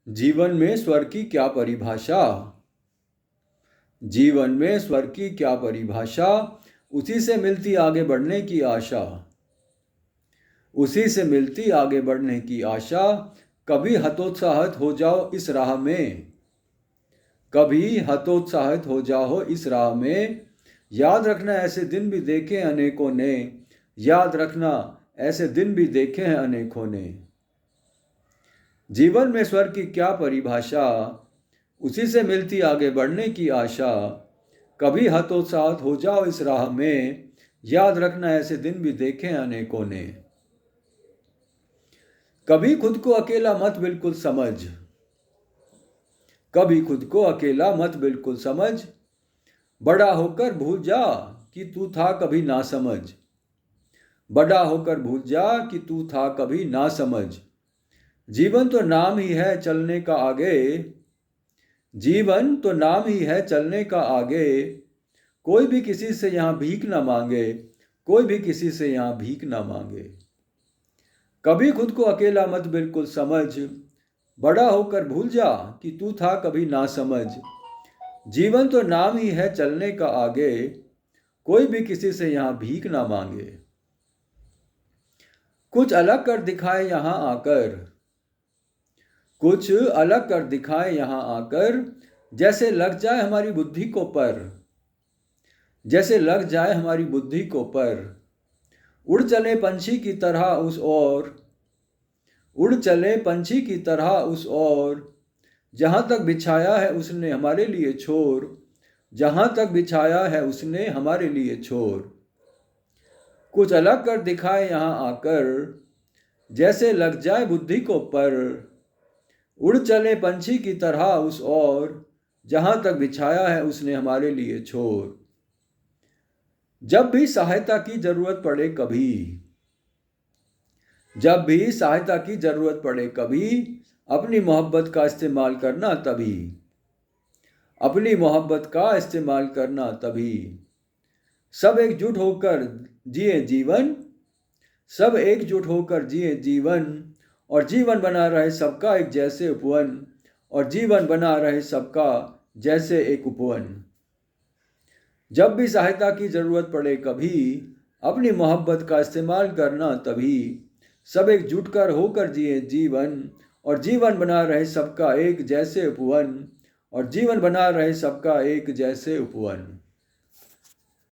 जीवन में स्वर की क्या परिभाषा। जीवन में स्वर की क्या परिभाषा, उसी से मिलती आगे बढ़ने की आशा। उसी से मिलती आगे बढ़ने की आशा। कभी हतोत्साहित हो जाओ इस राह में। कभी हतोत्साहित हो जाओ इस राह में। याद रखना ऐसे दिन भी देखे हैं अनेकों ने। याद रखना ऐसे दिन भी देखे हैं अनेकों ने। जीवन में स्वर की क्या परिभाषा, उसी से मिलती आगे बढ़ने की आशा। कभी हतोत्साहित हो जाओ इस राह में। याद रखना ऐसे दिन भी देखे हैं अनेकों ने। कभी खुद को अकेला मत बिल्कुल समझ। कभी खुद को अकेला मत बिल्कुल समझ। बड़ा होकर भूल जा कि तू था कभी ना समझ। बड़ा होकर भूल जा कि तू था कभी ना समझ। जीवन तो नाम ही है चलने का आगे। जीवन तो नाम ही है चलने का आगे। कोई भी किसी से यहाँ भीख ना मांगे। कोई भी किसी से यहाँ भीख ना मांगे। कभी खुद को अकेला मत बिल्कुल समझ। बड़ा होकर भूल जा कि तू था कभी ना समझ। जीवन तो नाम ही है चलने का आगे। कोई भी किसी से यहाँ भीख ना मांगे। कुछ अलग कर दिखाए यहाँ आकर। कुछ अलग कर दिखाए यहाँ आकर। जैसे लग जाए हमारी बुद्धि को पर। जैसे लग जाए हमारी बुद्धि को पर। उड़ चले पंछी की तरह उस ओर। उड़ चले पंछी की तरह उस ओर। जहाँ तक बिछाया है उसने हमारे लिए छोर। जहाँ तक बिछाया है उसने हमारे लिए छोर। कुछ अलग कर दिखाए यहाँ आकर। जैसे लग जाए बुद्धि को पर। उड़ चले पंछी की तरह उस ओर। जहाँ तक बिछाया है उसने हमारे लिए छोर। जब भी सहायता की जरूरत पड़े कभी। जब भी सहायता की जरूरत पड़े कभी। अपनी मोहब्बत का इस्तेमाल करना तभी। अपनी मोहब्बत का इस्तेमाल करना तभी। सब एकजुट होकर जिए जीवन। सब एकजुट होकर जिए जीवन। और जीवन बना रहे सबका एक जैसे उपवन। और जीवन बना रहे सबका जैसे एक उपवन। जब भी सहायता की जरूरत पड़े कभी। अपनी मोहब्बत का इस्तेमाल करना तभी। सब एकजुट कर होकर जिए जीवन। और जीवन बना रहे सबका एक जैसे उपवन। और जीवन बना रहे सबका एक जैसे उपवन।